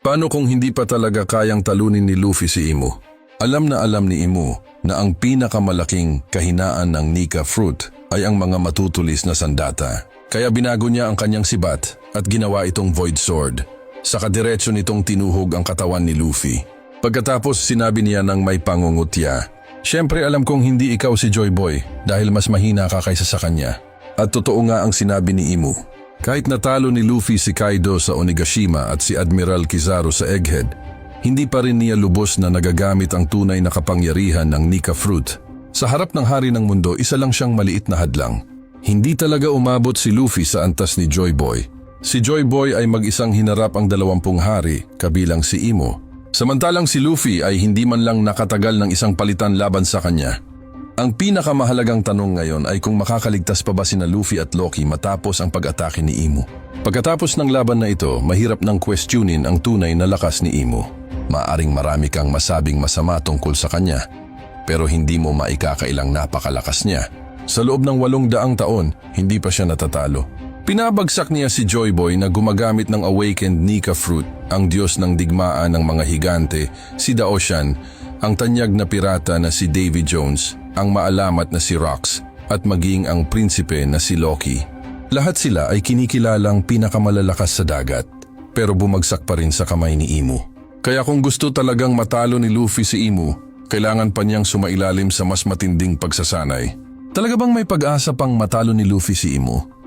Paano kung hindi pa talaga kayang talunin ni Luffy si Imu? Alam ni Imu na ang pinakamalaking kahinaan ng Nika Fruit ay ang mga matutulis na sandata. Kaya binago niya ang kanyang sibat at ginawa itong Void Sword. Sa kadiretso nitong tinuhog ang katawan ni Luffy. Pagkatapos sinabi niya ng may pangungutya, "Siyempre alam kong hindi ikaw si Joy Boy dahil mas mahina ka kaysa sa kanya." At totoo nga ang sinabi ni Imu. Kahit natalo ni Luffy si Kaido sa Onigashima at si Admiral Kizaru sa Egghead, hindi pa rin niya lubos na nagagamit ang tunay na kapangyarihan ng Nika Fruit. Sa harap ng hari ng mundo, isa lang siyang maliit na hadlang. Hindi talaga umabot si Luffy sa antas ni Joy Boy. Si Joy Boy ay mag-isang hinarap ang 20 hari, kabilang si Imu. Samantalang si Luffy ay hindi man lang nakatagal ng isang palitan laban sa kanya. Ang pinakamahalagang tanong ngayon ay kung makakaligtas pa ba sina Luffy at Loki matapos ang pag-atake ni Imu. Pagkatapos ng laban na ito, mahirap nang questionin ang tunay na lakas ni Imu. Maaring marami kang masabing masama tungkol sa kanya, pero hindi mo maikakailang napakalakas niya. Sa loob ng 800 taon, hindi pa siya natatalo. Pinabagsak niya si Joy Boy na gumagamit ng Awakened Nika Fruit, ang Diyos ng digmaan ng mga higante, si Daoshan, ang tanyag na pirata na si Davy Jones, ang maalamat na si Rox, at maging ang prinsipe na si Loki. Lahat sila ay kinikilalang pinakamalalakas sa dagat, pero bumagsak pa rin sa kamay ni Imu. Kaya kung gusto talagang matalo ni Luffy si Imu, kailangan pa niyang sumailalim sa mas matinding pagsasanay. Talaga bang may pag-asa pang matalo ni Luffy si Imu?